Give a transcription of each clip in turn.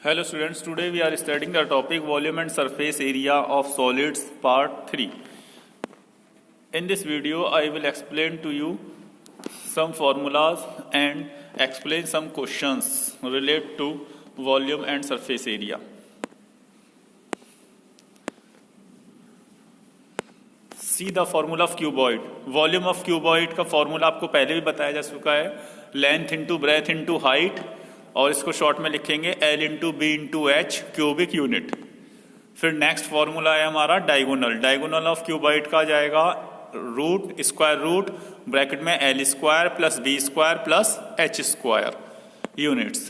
Hello students, today we are studying the topic volume and surface area of solids part 3. In this video I will explain to you some formulas and explain some questions related to volume and surface area. See the formula of cuboid. Volume of cuboid का formula आपको पहले भी बताया जा चुका है, length into breadth into height, और इसको शॉर्ट में लिखेंगे L into B into H cubic unit. फिर नेक्स्ट फॉर्मूला है हमारा डायगोनल। डायगोनल ऑफ क्यूबॉइड का जाएगा रूट स्क्वायर रूट ब्रैकेट में L square plus B square plus H square units.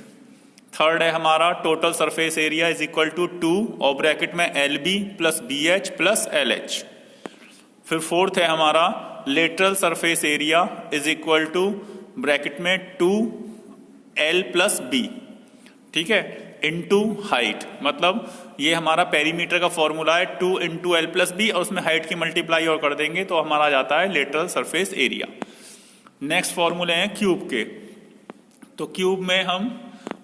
Third है हमारा total surface area is equal to 2 और bracket में L B plus B H plus L H. फिर fourth है हमारा lateral surface area is equal to bracket में 2 L plus B, ठीक है, इंटू हाइट। मतलब ये हमारा पेरीमीटर का फॉर्मूला है 2 इंटू एल प्लस बी, और उसमें हाइट की मल्टीप्लाई और कर देंगे तो हमारा आ जाता है लेटरल सरफेस एरिया। नेक्स्ट फॉर्मूले हैं क्यूब के। तो क्यूब में हम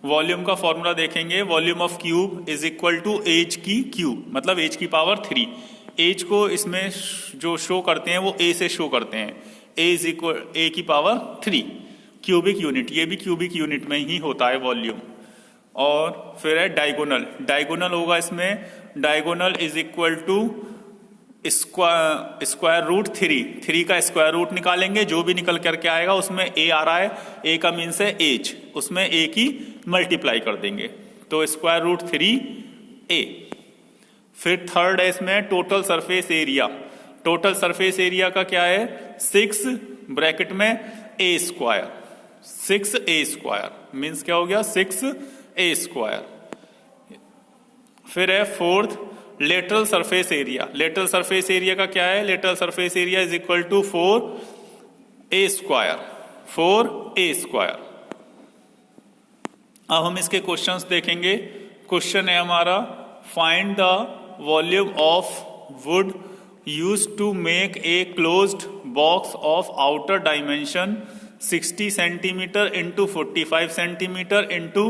वॉल्यूम का फॉर्मूला देखेंगे। Volume of cube is equal to H की क्यूब, मतलब एच की पावर 3। एच को इसमें जो शो करते हैं वो ए से शो करते हैं, ए इज इक्वल ए की पावर 3 क्यूबिक यूनिट। ये भी क्यूबिक यूनिट में ही होता है वॉल्यूम। और फिर है डायगोनल। डायगोनल होगा इसमें, diagonal is equal to square root 3 का स्क्वायर रूट निकालेंगे, जो भी निकल करके आएगा उसमें ए आ रहा है, ए का मीन्स है एच, उसमें ए की मल्टीप्लाई कर देंगे तो स्क्वायर रूट 3 ए। फिर थर्ड है इसमें total surface area. Total surface area का क्या है 6 ब्रैकेट में A square, 6 A square means क्या हो गया 6 ए स्क्वायर। फिर है fourth lateral surface area. Lateral surface area का क्या है, lateral surface area is equal to 4 A square, 4 A square. अब हम इसके क्वेश्चंस देखेंगे। क्वेश्चन है हमारा find the volume of wood used to make a closed box of outer dimension 60 centimetre into 45 centimetre into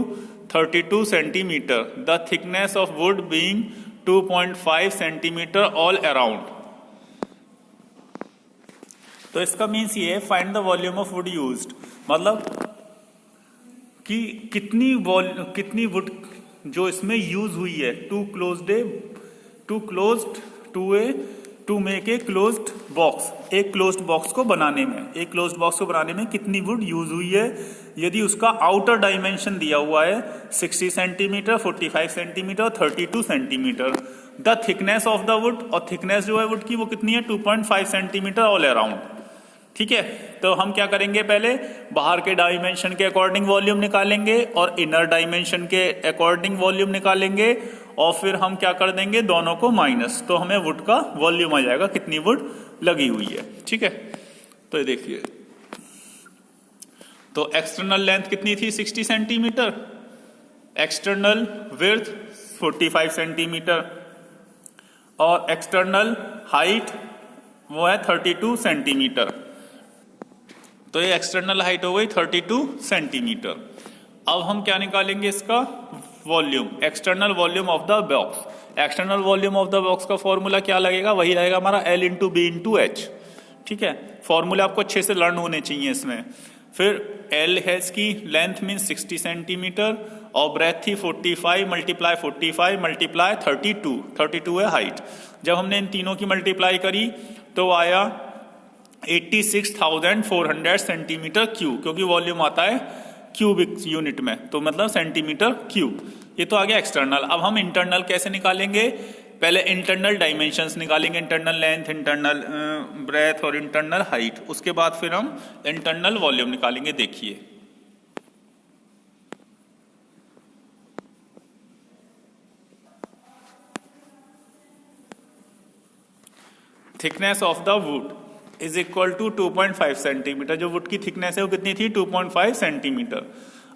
32 centimetre, the thickness of wood being 2.5 centimetre all around. तो इसका means ये है find the volume of wood used, मतलब कि कितनी wood जो इसमें use हुई है to make a closed box, एक क्लोज्ड बॉक्स को बनाने में, एक क्लोज्ड बॉक्स को बनाने में कितनी वुड यूज हुई है। यदि उसका आउटर डायमेंशन दिया हुआ है 60 centimetre, 45 centimetre, 32 centimetre, the thickness of the would, और थिकनेस जो है वुड की वो कितनी है 2.5 सेंटीमीटर ऑल अराउंड, ठीक है। तो हम क्या करेंगे, पहले बाहर के डायमेंशन के अकॉर्डिंग वॉल्यूम निकालेंगे और इनर डायमेंशन के अकॉर्डिंग वॉल्यूम निकालेंगे, और फिर हम क्या कर देंगे दोनों को माइनस, तो हमें वुड का वॉल्यूम आ जाएगा कितनी वुड लगी हुई है, ठीक है। तो ये देखिए, तो एक्सटर्नल लेंथ कितनी थी 60 सेंटीमीटर, एक्सटर्नल विड्थ 45 सेंटीमीटर, और एक्सटर्नल हाइट वो है 32 सेंटीमीटर। तो ये एक्सटर्नल हाइट हो गई 32 सेंटीमीटर। अब हम क्या निकालेंगे इसका volume, external volume of the box. External volume of the box का फॉर्मूला क्या लगेगा, वही रहेगा हमारा L into B into H, ठीक है। फॉर्मूले आपको अच्छे से लर्न होने चाहिए इसमें। फिर L है इसकी लेंथ मीन 60 सेंटीमीटर और ब्रेथ थी 45 मल्टीप्लाई 45 मल्टीप्लाई 32 है हाइट। जब हमने इन तीनों की मल्टीप्लाई करी तो आया 86,400 सेंटीमीटर क्यूब, क्योंकि वॉल्यूम आता है क्यूबिक यूनिट में, तो मतलब सेंटीमीटर क्यूब। ये तो आ गया एक्सटर्नल। अब हम इंटरनल कैसे निकालेंगे, पहले इंटरनल डायमेंशंस निकालेंगे, इंटरनल लेंथ, इंटरनल ब्रेथ और इंटरनल हाइट। उसके बाद फिर हम इंटरनल वॉल्यूम निकालेंगे। देखिए thickness of the wood is equal to 2.5 centimetre. जो वुड की थिकनेस है वो कितनी थी 2.5 सेंटीमीटर।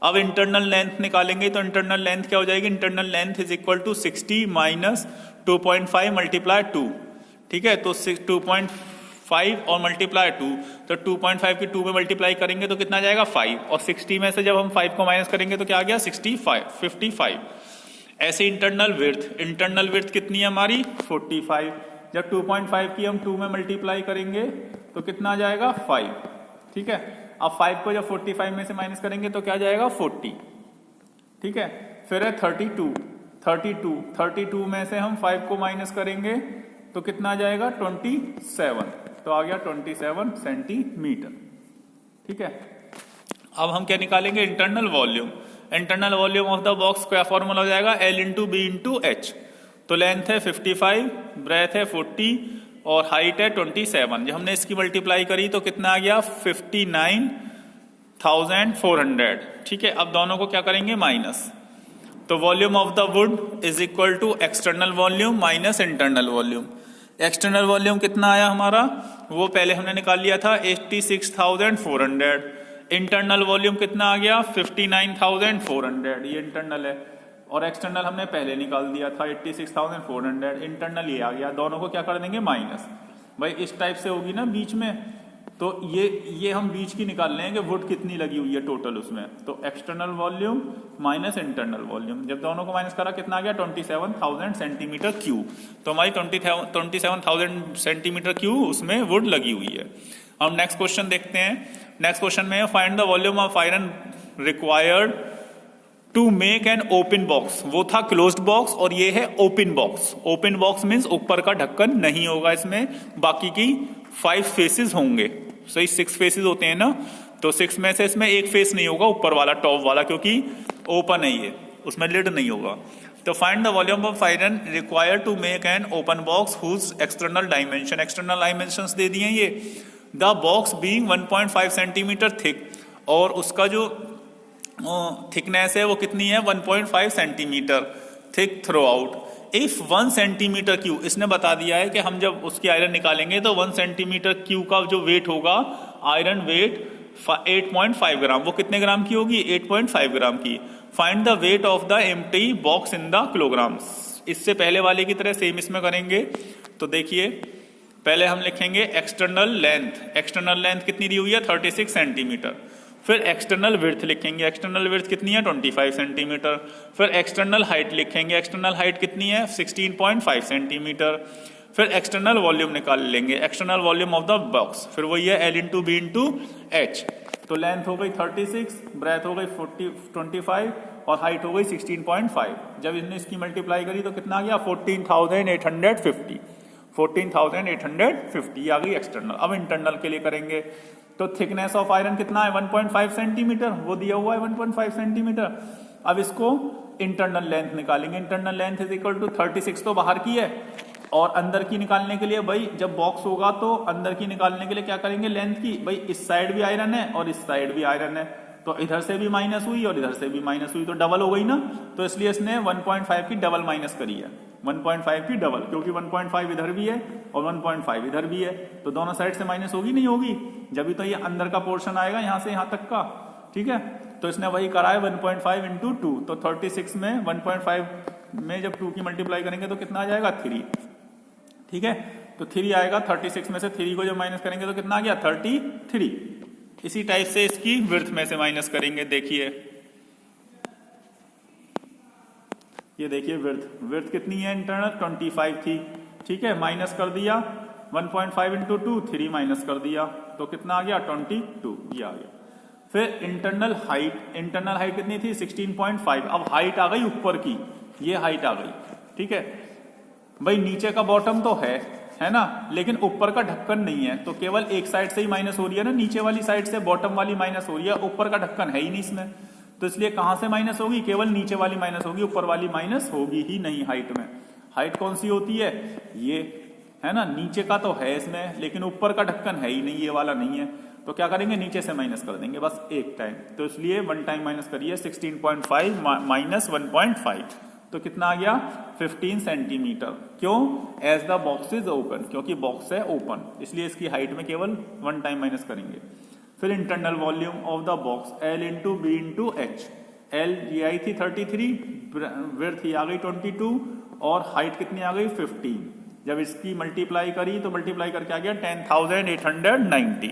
अब इंटरनल लेंथ निकालेंगे तो इंटरनल लेंथ क्या हो जाएगी, internal length is equal to 60 minus 2.5 multiply 2, ठीक है। तो 2.5 और मल्टीप्लाई 2, तो 2.5 की 2 में मल्टीप्लाई करेंगे तो कितना जाएगा 5, और 60 में से जब हम 5 को माइनस करेंगे तो क्या आ गया 55। ऐसे इंटरनल विड्थ कितनी है हमारी 45। जब 2.5 की हम 2 में मल्टीप्लाई करेंगे तो कितना आ जाएगा 5। ठीक है, अब 5 को जब 45 में से माइनस करेंगे तो क्या जाएगा 40। ठीक है, फिर है 32 में से हम 5 को माइनस करेंगे तो कितना आ जाएगा 27। तो आ गया 27 सेंटीमीटर। ठीक है, अब हम क्या निकालेंगे internal volume of the box. क्या फॉर्मूला हो जाएगा L into B into H. तो लेंथ है 55, ब्रेथ है 40 और हाइट है 27। जब हमने इसकी मल्टीप्लाई करी तो कितना आ गया 59,400। ठीक है, अब दोनों को क्या करेंगे माइनस। तो volume of the wood is equal to external volume minus internal volume. External volume कितना आया हमारा, वो पहले हमने निकाल लिया था 86,400। इंटरनल वॉल्यूम कितना आ गया 59,400, ये इंटरनल है। और एक्सटर्नल हमने पहले निकाल दिया था 86,400, इंटरनल ये आ गया। दोनों को क्या कर देंगे माइनस। भाई इस टाइप से होगी ना बीच में, तो ये हम बीच की निकाल लें कि वुड कितनी लगी हुई है टोटल उसमें। तो external volume minus internal volume, जब दोनों को माइनस करा कितना आ गया 27,000 सेंटीमीटर क्यूब। तो हमारी 27,000 सेंटीमीटर क्यूब उसमें वुड लगी हुई है। हम नेक्स्ट क्वेश्चन देखते हैं। नेक्स्ट क्वेश्चन में find the volume of iron required to make an open box. वो था क्लोज्ड बॉक्स और ये है open box. Open box means ऊपर का ढक्कन नहीं होगा इसमें, बाकी की 5 फेसेस होंगे। सही 6 फेसेस होते हैं ना, तो 6 में से इसमें एक फेस नहीं होगा ऊपर वाला टॉप वाला, क्योंकि ओपन है ये, उसमें लिड नहीं होगा। तो find the volume of iron required to make an open box whose external dimensions दे दिए ये। The box being 1.5 centimetre thick, और उसका जो थिकनेस है वो कितनी है 1.5 centimetre thick through. If 1 centimetre cube, इसने बता दिया है कि हम जब उसकी आयरन निकालेंगे तो 1 सेंटीमीटर क्यू का जो वेट होगा, आयरन वेट 8.5 ग्राम। वो कितने ग्राम की होगी 8.5 ग्राम की। Find the wait of the empty box in the kilograms. इससे पहले वाले की तरह सेम इसमें करेंगे। तो देखिए पहले हम लिखेंगे एक्सटर्नल लेंथ। एक्सटर्नल लेंथ कितनी दी हुई है 36 सेंटीमीटर। फिर एक्सटर्नल विड्थ लिखेंगे, एक्सटर्नल विड्थ कितनी है 25 सेंटीमीटर। फिर एक्सटर्नल हाइट लिखेंगे, एक्सटर्नल हाइट कितनी है 16.5 सेंटीमीटर। फिर एक्सटर्नल वॉल्यूम निकाल लेंगे, external volume of the box. फिर वही है L into B into H. तो लेंथ हो गई 36, ब्रेथ हो गई 25 और हाइट हो गई 16.5। जब इसने इसकी मल्टीप्लाई करी तो कितना आ गया 14,850। 14,850 आ गई एक्सटर्नल। अब इंटरनल के लिए करेंगे तो थिकनेस ऑफ आयरन कितना है 1.5 सेंटीमीटर, वो दिया हुआ है 1.5 सेंटीमीटर। अब इसको इंटरनल लेंथ निकालेंगे। Internal length is equal to 36 तो बाहर की है, और अंदर की निकालने के लिए भाई जब बॉक्स होगा तो अंदर की निकालने के लिए क्या करेंगे लेंथ की। भाई इस साइड भी आयरन है और इस साइड भी आयरन है, तो इधर से भी माइनस हुई और इधर से भी माइनस हुई, तो डबल हो गई ना। तो इसलिए इसने 1.5 की डबल माइनस करी है, 1.5 की डबल, क्योंकि 1.5 इधर भी है और 1.5 इधर भी है, तो दोनों साइड से माइनस होगी नहीं होगी, जब भी तो ये अंदर का पोर्शन आएगा यहां से यहां तक का। ठीक है, तो इसने वही करा है 1.5 इंटू 2। तो 36 में 1.5 में जब 2 की मल्टीप्लाई करेंगे तो कितना आ जाएगा 3। ठीक है, तो 3 आएगा। 36 में से 3 को जब माइनस करेंगे तो कितना आ गया 33। इसी टाइप से इसकी विड्थ में से माइनस करेंगे। देखिए ये देखिए विड्थ कितनी है इंटरनल 25 थी। ठीक है, माइनस कर दिया 1.5 इंटू 2, 3 माइनस कर दिया तो कितना आ गया 22, ये आ गया। फिर इंटरनल हाइट कितनी थी 16.5। अब हाइट आ गई ऊपर की, ये हाइट आ गई। ठीक है भाई, नीचे का बॉटम तो है ना, लेकिन ऊपर का ढक्कन नहीं है, तो केवल एक साइड से ही माइनस हो रही है ना, नीचे वाली साइड से बॉटम वाली माइनस हो रही है, ऊपर का ढक्कन है ही नहीं इसमें, तो इसलिए कहां से माइनस होगी, केवल नीचे वाली माइनस होगी, ऊपर वाली माइनस होगी ही नहीं हाइट में। हाइट कौन सी होती है, ये है ना, नीचे का तो है इसमें लेकिन ऊपर का ढक्कन है ही नहीं, ये वाला नहीं है, तो क्या करेंगे नीचे से माइनस कर देंगे बस एक टाइम, तो इसलिए 1 टाइम माइनस करिए 16.5 माइनस 1.5, तो कितना आ गया 15 सेंटीमीटर। क्यों, as the box is open, क्योंकि बॉक्स है ओपन, इसलिए इसकी हाइट में केवल 1 टाइम माइनस करेंगे। फिर internal volume of the box L into B into H. L ये आई थी 33, विड्थ ये आ गई 22 और हाइट कितनी आ गई 15। जब इसकी मल्टीप्लाई करी तो मल्टीप्लाई करके आ गया 10,890।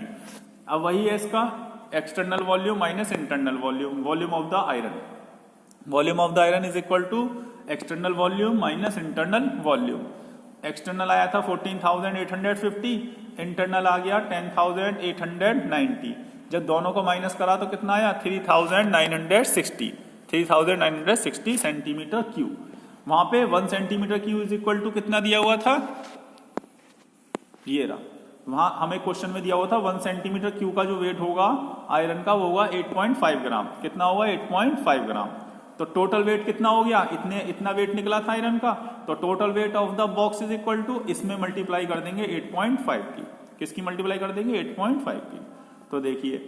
अब वही है इसका external volume minus internal volume, volume of the iron. Volume of the iron is equal to external volume minus internal volume. External आया था 14,850, इंटरनल आ गया 10,890। जब दोनों को माइनस करा तो कितना आया 3,960 सेंटीमीटर क्यूब। वहां पे 1 centimetre cube is equal to कितना दिया हुआ था, ये रहा। वहां हमें क्वेश्चन में दिया हुआ था 1 सेंटीमीटर क्यूब का जो वेट होगा आयरन का वो होगा 8.5 ग्राम। कितना होगा 8.5 ग्राम। तो टोटल वेट कितना हो गया, इतना वेट निकला था आयरन का। तो total weight of the box is equal to, इसमें मल्टीप्लाई कर देंगे 8.5 की। किसकी मल्टीप्लाई कर देंगे 8.5 की। तो देखिए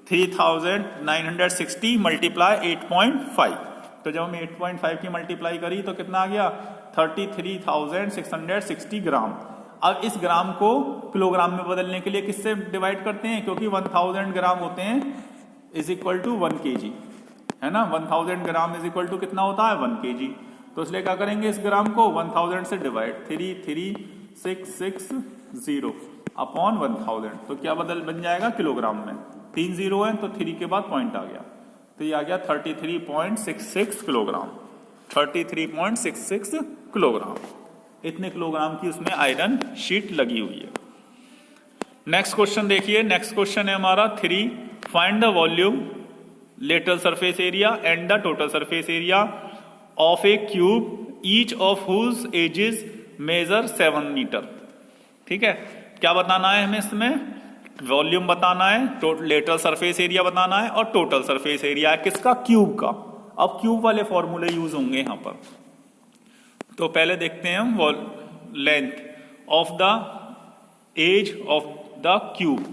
3,960 मल्टीप्लाई 8.5। तो जब हम 8.5 की मल्टीप्लाई करी तो कितना आ गया 33,660 ग्राम। अब इस ग्राम को किलोग्राम में बदलने के लिए किससे डिवाइड करते हैं, क्योंकि 1000 ग्राम होते हैं इज इक्वल टू 1 kg, है ना। 1000 ग्राम इज इक्वल टू कितना होता है 1 kg। तो इसलिए क्या करेंगे, इस ग्राम को 1000 से डिवाइड, 33660 अपॉन 1000। तो क्या बन जाएगा किलोग्राम में, 3 जीरो है तो 3 के बाद पॉइंट आ गया, तो ये आ गया 33.66 किलोग्राम। 33.66 किलोग्राम, इतने किलोग्राम की उसमें आयरन शीट लगी हुई है। नेक्स्ट क्वेश्चन देखिए, नेक्स्ट क्वेश्चन है हमारा 3, find the volume, lateral surface area and the total surface area of a cube each of whose edges measure 7 metre. ठीक है, क्या बताना है हमें इसमें, वॉल्यूम बताना है, लेटरल सरफेस एरिया बताना है और टोटल सरफेस एरिया है किसका, क्यूब का। अब क्यूब वाले फॉर्मूले यूज होंगे यहां पर। तो पहले देखते हैं हम length of the edge of the cube.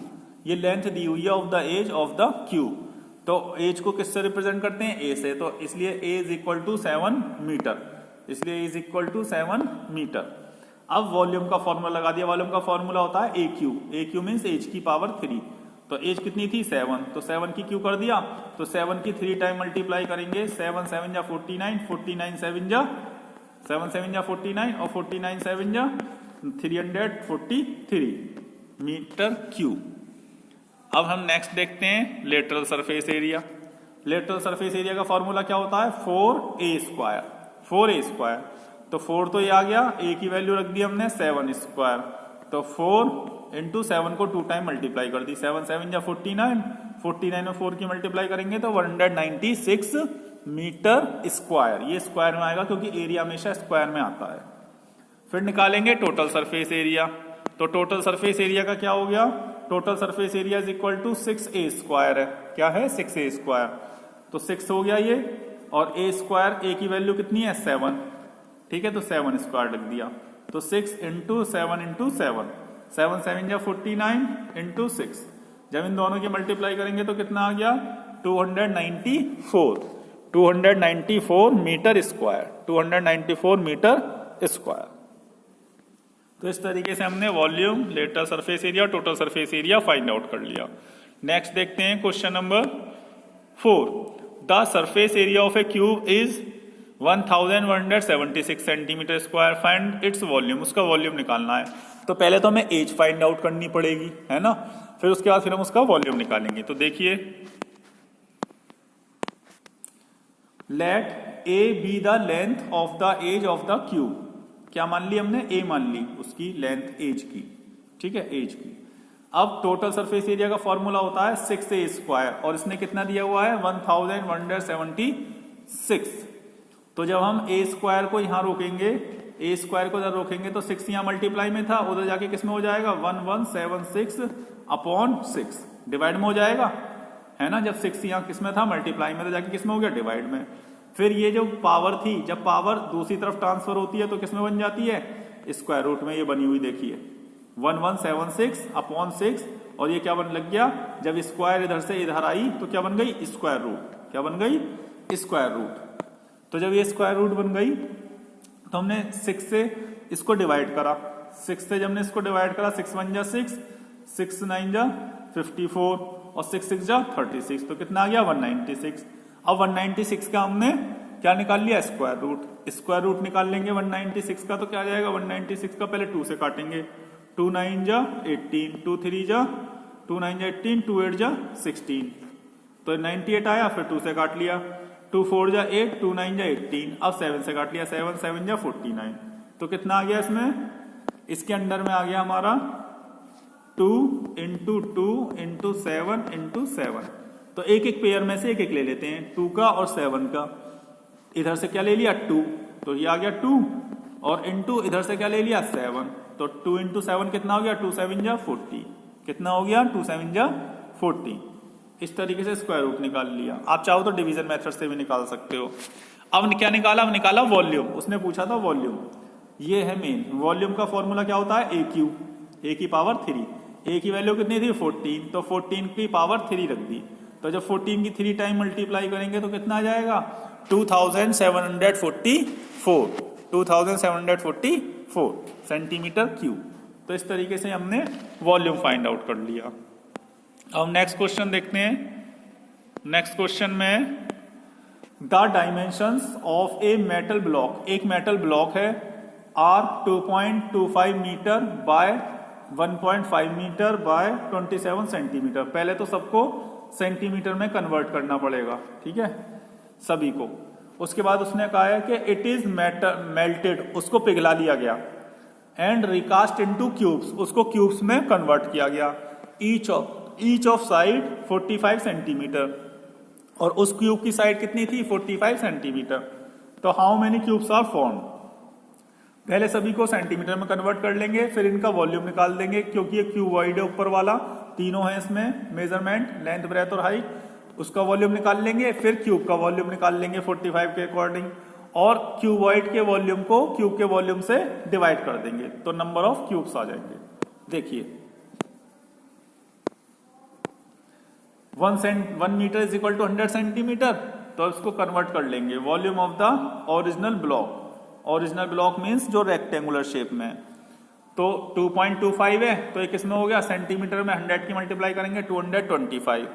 ये लेंथ दी हुई है of the edge of the cube. तो एज को किससे रिप्रेजेंट करते हैं, ए से। तो इसलिए A is equal to 7 metre, इसलिए A is equal to 7 metre. अब वॉल्यूम का फॉर्मूला लगा दिया। वॉल्यूम का फॉर्मूला होता है A cube. A cube means edge की पावर 3। तो एज कितनी थी 7, तो 7 की क्यू कर दिया। तो 7 की 3 टाइम मल्टीप्लाई करेंगे, 7 7 जा 49, 49 7 जा 49 और 49 7 जा 343 मीटर क्यूब। अब हम नेक्स्ट देखते हैं lateral surface area. Lateral surface area का फॉर्मूला क्या होता है 4a स्क्वायर। 4a स्क्वायर, तो 4 तो ये आ गया, a की वैल्यू रख दी हमने 7 स्क्वायर। तो 4 इंटू 7 को 2 टाइम मल्टीप्लाई कर दी, 7 7 जा 49, 49 और 4 की मल्टीप्लाई करेंगे तो 196 मीटर स्क्वायर। ये स्क्वायर में आएगा क्योंकि एरिया हमेशा स्क्वायर में आता है। फिर निकालेंगे टोटल सरफेस एरिया। तो टोटल सरफेस एरिया का क्या हो गया, total surface area is equal to 6a square है। क्या है 6a स्क्वायर, तो 6 हो गया ये, और a स्क्वायर, a की वैल्यू कितनी है 7। ठीक है, तो 7 स्क्वायर लिख दिया। तो 6 इंटू 7 इंटू 7, 7 7 जा 49 इंटू 6। जब इन दोनों की मल्टीप्लाई करेंगे तो कितना आ गया 294 मीटर स्क्वायर, 294 मीटर स्क्वायर। तो इस तरीके से हमने volume, lateral surface area, total surface area find out कर लिया। नेक्स्ट देखते हैं question number 4। The surface area of a cube is 1176 centimetre square, find its volume. उसका वॉल्यूम निकालना है। तो पहले तो हमें एज फाइंड आउट करनी पड़ेगी, है ना, फिर उसके बाद फिर हम उसका वॉल्यूम निकालेंगे। तो देखिए, let A be the length of the edge of the cube. क्या मान ली हमने, ए मान ली उसकी लेंथ एज की। ठीक है, एज की। अब टोटल सरफेस एरिया का फॉर्मूला होता है 6a स्क्वायर, और इसने कितना दिया हुआ है 1176। तो जब हम a स्क्वायर को यहां रोकेंगे, a स्क्वायर को जब रोकेंगे तो 6 यहां मल्टीप्लाई में था, उधर जाके किस में हो जाएगा 1176 अपॉन 6 डिवाइड में हो जाएगा, है ना। जब 6 यहां किस में था मल्टीप्लाई में, तो जाके किस में हो गया डिवाइड में। फिर ये जो पावर थी, जब पावर दूसरी तरफ ट्रांसफर होती है तो किसमें बन जाती है स्क्वायर रूट में। ये बनी हुई देखिए 1176 अपॉन 6, और ये क्या बन लग गया, जब स्क्वायर इधर से इधर आई तो क्या बन गई स्क्वायर रूट। क्या बन गई स्क्वायर रूट। तो जब ये स्क्वायर रूट बन गई तो हमने 6 से इसको डिवाइड करा, 6 से जब हमने इसको डिवाइड करा, 6 1 जा 6, 6 9 जा 54 और 6 6 जा 36, तो कितना आ गया 196। अब 196 का हमने क्या निकाल लिया स्क्वायर रूट। स्क्वायर रूट निकाल लेंगे 196 का, तो क्या आ जाएगा 196 का पहले 2 से काटेंगे, 2 9 जा 18, 2 3 जा 2 9 जा 18, 2 8 जा 16, तो 98 आया। फिर 2 से काट लिया, 2 4 जा 8, 2 9 जा 18, अब 7 से काट लिया, 7 7 जा 49, तो कितना आ गया इसमें, इसके अंडर में आ गया हमारा 2 इंटू 2 इंटू 7 इंटू 7। तो एक एक पेयर में से एक एक ले लेते हैं, 2 का और 7 का। इधर से क्या ले लिया 2, तो ये आ गया 2, और इंटू इधर से क्या ले लिया 7, तो 2 इंटू 7 कितना हो गया, 2 7 जा 40, कितना हो गया 2 7 जा 40। इस तरीके से स्क्वायर रूट निकाल लिया। आप चाहो तो डिवीजन मेथड से भी निकाल सकते हो। अब क्या निकाला, अब निकाला वॉल्यूम। उसने पूछा था वॉल्यूम, ये है मेन। वॉल्यूम का फॉर्मूला क्या होता है, ए क्यू, ए की पावर 3। ए की वैल्यू कितनी थी 14, तो 14 की पावर 3 रख दी। तो जब 14 की 3 टाइम मल्टीप्लाई करेंगे तो कितना आ जाएगा 2744, 2744 सेंटीमीटर क्यूब। तो इस तरीके से हमने वॉल्यूम फाइंड आउट कर लिया। अब नेक्स्ट क्वेश्चन देखते हैं। नेक्स्ट क्वेश्चन में the dimensions of a metal block, एक मेटल ब्लॉक है, are 2.25 metre by 1.5 metre by 27 centimetre. पहले तो सबको सेंटीमीटर में कन्वर्ट करना पड़ेगा, ठीक है, सभी को। उसके बाद उसने कहा है कि इट इज मेल्टेड, उसको पिघला लिया गया, एंड रिकास्ट इनटू क्यूब्स, उसको क्यूब्स में कन्वर्ट किया गया। ईच ऑफ साइड 45 सेंटीमीटर, और उस क्यूब की साइड कितनी थी 45 सेंटीमीटर। तो how many cubes are form, पहले सभी को सेंटीमीटर में कन्वर्ट कर लेंगे, फिर इनका वॉल्यूम निकाल देंगे, क्योंकि ये क्यूबॉइड है ऊपर वाला, तीनों है इसमें मेजरमेंट, लेंथ ब्रेथ और हाइट। उसका वॉल्यूम निकाल लेंगे, फिर क्यूब का वॉल्यूम निकाल लेंगे 45 के अकॉर्डिंग, और क्यूबॉइड के वॉल्यूम को क्यूब के वॉल्यूम से डिवाइड कर देंगे, तो नंबर ऑफ क्यूब्स आ जाएंगे। देखिए 1 metre is equal to 100 centimetre, तो इसको कन्वर्ट कर लेंगे volume of the original block. Original block means जो रेक्टेंगुलर शेप में, तो 2.25 है, तो ये किसमें हो गया सेंटीमीटर में, 100 की मल्टीप्लाई करेंगे 225,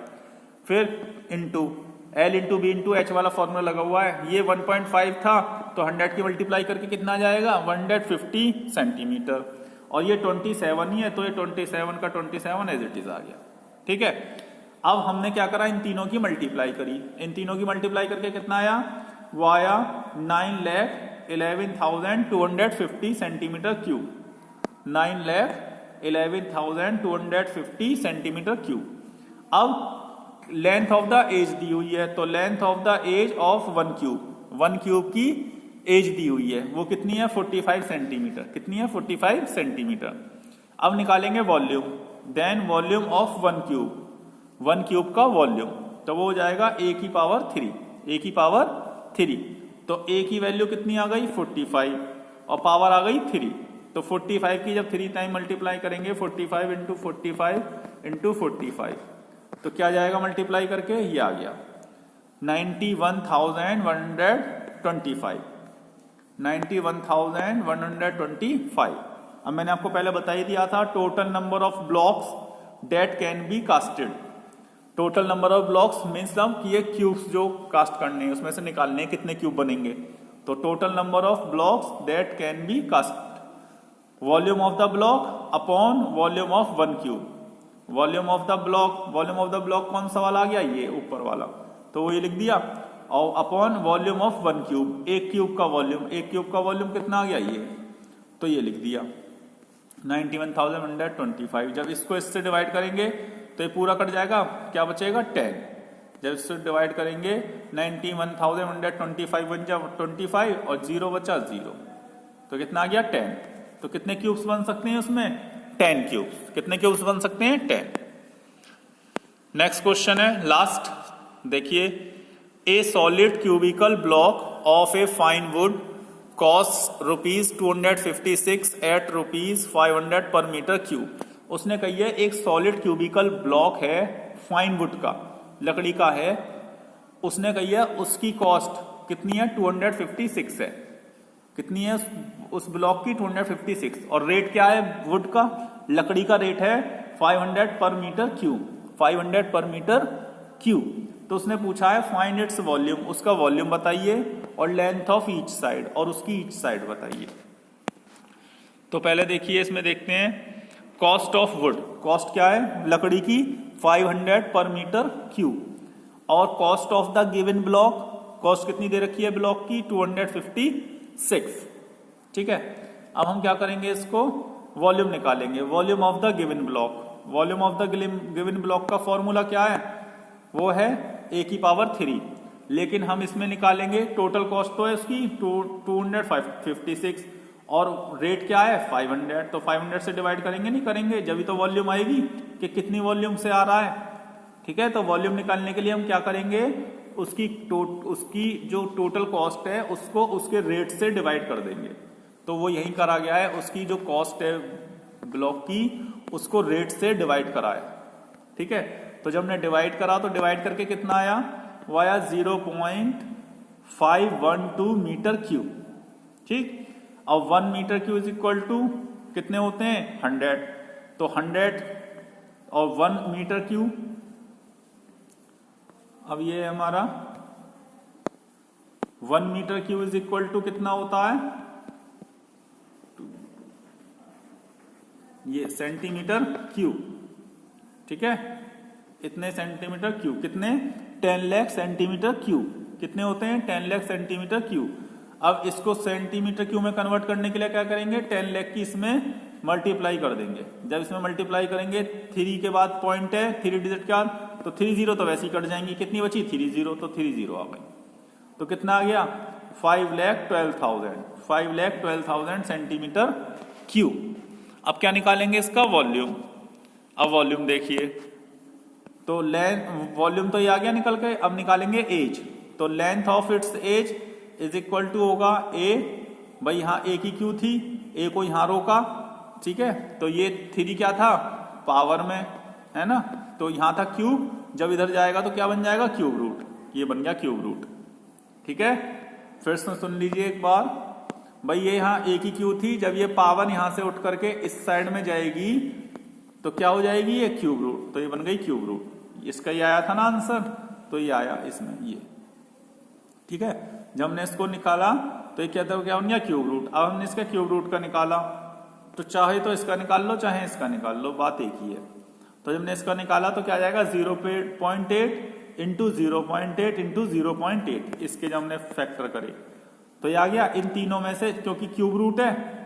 फिर into L into B into H वाला फॉर्मूला लगा हुआ है। ये 1.5 था, तो 100 की मल्टीप्लाई करके कितना आ जाएगा 150 सेंटीमीटर, और ये 27 ही है, तो ये 27 का 27 एज इट इज आ गया, ठीक है। अब हमने क्या करा, इन तीनों की मल्टीप्लाई करी, इन तीनों की मल्टीप्लाई करके कितना आया, वो आया 9,11,250 सेंटीमीटर क्यूब, 9,11,250 सेंटीमीटर क्यूब। अब लेंथ ऑफ द एज दी हुई है, तो length of the edge of 1 cube की एज दी हुई है, वो कितनी है 45 सेंटीमीटर, कितनी है 45 सेंटीमीटर। अब निकालेंगे volume, then volume of 1 cube का वॉल्यूम, तो वो हो जाएगा a की पावर 3, a की पावर 3, तो a की वैल्यू कितनी आ गई 45, और पावर आ गई 3, तो 45 की जब 3 टाइम मल्टीप्लाई करेंगे 45 इंटू 45 इंटू 45, तो क्या जाएगा मल्टीप्लाई करके, ये आ गया 91,125, 91,125। अब मैंने आपको पहले बता ही दिया था total number of blocks date can be casted. Total number of blocks means कि ये क्यूब्स जो कास्ट करने हैं उसमें से निकालने हैं कितने क्यूब बनेंगे, तो total number of blocks that can be cast, volume of the block upon volume of 1 cube. Volume of the block कौन सा वाला आ गया, ये ऊपर वाला, तो वो ये लिख दिया, और अपॉन वॉल्यूम ऑफ 1 क्यूब, एक क्यूब का वॉल्यूम कितना आ गया ये, तो ये लिख दिया 91,125। जब इसको इससे डिवाइड करेंगे तो ये पूरा कट जाएगा, क्या बचेगा 10। जब इससे डिवाइड करेंगे 91,125 बन जाए 25, और 0 बचा 0, तो कितना आ गया 10। तो कितने क्यूब्स बन सकते हैं उसमें 10 क्यूब्स। कितने क्यूब्स बन सकते हैं 10। नेक्स्ट क्वेश्चन है लास्ट, देखिए a solid cubical block of a fine wood cost ₹256 at ₹500 पर मीटर क्यूब। उसने कही है एक सॉलिड क्यूबिकल ब्लॉक है, फाइन वुड का, लकड़ी का है, उसने कही है उसकी कॉस्ट कितनी है 256 है, कितनी है उस ब्लॉक की 256, और रेट क्या है वुड का, लकड़ी का रेट है 500 पर मीटर क्यूब, 500 पर मीटर क्यूब। तो उसने पूछा है फाइंड इट्स वॉल्यूम, उसका वॉल्यूम बताइए, और लेंथ ऑफ ईच साइड, और उसकी ईच साइड बताइए। तो पहले देखिए इसमें देखते हैं कॉस्ट ऑफ वुड, कॉस्ट क्या है लकड़ी की 500 पर मीटर क्यूब, और cost of the given block cost कितनी दे रखी है ब्लॉक की, 256। ठीक है, अब हम क्या करेंगे, इसको वॉल्यूम निकालेंगे, volume of the given block. Volume of the given block का फॉर्मूला क्या है, वो है a की पावर 3, लेकिन हम इसमें निकालेंगे टोटल कॉस्ट तो है उसकी 256 और रेट क्या है 500, तो 500 से डिवाइड करेंगे, नहीं करेंगे, जब भी तो वॉल्यूम आएगी कि कितनी वॉल्यूम से आ रहा है। ठीक है, तो वॉल्यूम निकालने के लिए हम क्या करेंगे, उसकी जो टोटल कॉस्ट है उसको उसके रेट से डिवाइड कर देंगे। तो वो यही करा गया है, उसकी जो कॉस्ट है ब्लॉक की उसको रेट से डिवाइड करा है। ठीक है, तो जब हमने डिवाइड करा तो डिवाइड करके कितना आया, वो आया 0.512 मीटर क्यूब। ठीक, अब 1 metre cube is equal to कितने होते हैं 100, तो 100 और 1 मीटर क्यूब, अब ये हमारा 1 metre cube is equal to कितना होता है, ये सेंटीमीटर क्यूब। ठीक है, इतने सेंटीमीटर क्यूब, कितने 10 लाख सेंटीमीटर क्यूब, कितने होते हैं 10 लाख सेंटीमीटर क्यूब। अब इसको सेंटीमीटर क्यूब में कन्वर्ट करने के लिए क्या करेंगे, 10 लाख की इसमें मल्टीप्लाई कर देंगे। जब इसमें मल्टीप्लाई करेंगे 3 के बाद पॉइंट है 3 डिजिट के बाद, तो 3 0 तो वैसे ही कट जाएंगी, कितनी बची 3 0, तो 3 0 आ गई, तो कितना आ गया 5,12,000 सेंटीमीटर क्यूब। अब क्या निकालेंगे इसका वॉल्यूम, अब वॉल्यूम देखिए, तो वॉल्यूम तो ये आ गया निकल के, अब निकालेंगे एज, तो length of its edge is equal to होगा ए, भाई यहाँ ए की क्यू थी, ए को यहाँ रोका। ठीक है, तो ये 3 क्या था पावर में, है ना, तो यहाँ था क्यूब, जब इधर जाएगा तो क्या बन जाएगा क्यूब रूट, ये बन गया क्यूब रूट। ठीक है, फिर से सुन लीजिए एक बार, भाई ये यहाँ ए की क्यू थी, जब ये पावर यहां से उठ करके इस साइड में जाएगी तो क्या हो जाएगी ये क्यूब रूट, तो ये बन गई क्यूब रूट। इसका ये आया था ना आंसर, तो ये आया इसमें ये। ठीक है, जब हमने इसको निकाला तो ये क्या था, क्या बन गया क्यूब रूट। अब हमने इसका क्यूब रूट का निकाला, तो चाहे तो इसका निकाल लो चाहे इसका निकाल लो, बात एक ही है। तो जब हमने इसका निकाला तो क्या आ जाएगा 0.8 इंटू 0.8 इंटू 0.8, इसके जब हमने फैक्टर करे तो ये आ गया। इन तीनों में से क्योंकि क्यूब रूट है,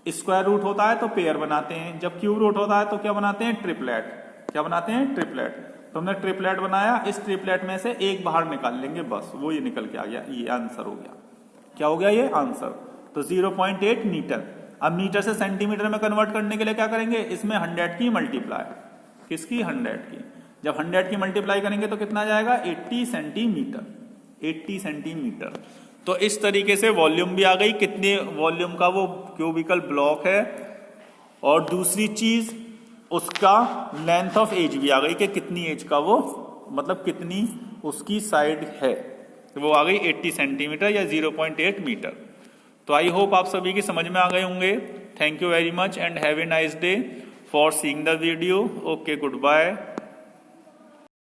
स्क्वायर रूट होता है तो पेयर बनाते हैं, जब क्यूब रूट होता है तो क्या बनाते हैं ट्रिपलेट, क्या बनाते हैं ट्रिपलेट। तो हमने ट्रिपलेट बनाया, इस ट्रिपलेट में से एक बाहर निकाल लेंगे, बस वो ये निकल के आ गया, ये आंसर हो गया। क्या हो गया ये आंसर, तो 0.8 मीटर। अब मीटर से सेंटीमीटर में कन्वर्ट करने के लिए क्या करेंगे, इसमें 100 की मल्टीप्लाई, किसकी 100 की, जब 100 की मल्टीप्लाई करेंगे तो कितना जाएगा 80 सेंटीमीटर, 80 सेंटीमीटर। तो इस तरीके से वॉल्यूम भी आ गई, कितने वॉल्यूम का वो क्यूबिकल ब्लॉक है, और दूसरी चीज उसका लेंथ ऑफ एज भी आ गई कि कितनी एज का वो, मतलब कितनी उसकी साइड है, वो आ गई 80 सेंटीमीटर या 0.8 मीटर। तो आई होप आप सभी की समझ में आ गए होंगे। Thank you very much and have a nice day for seeing the video. Okay, good bye.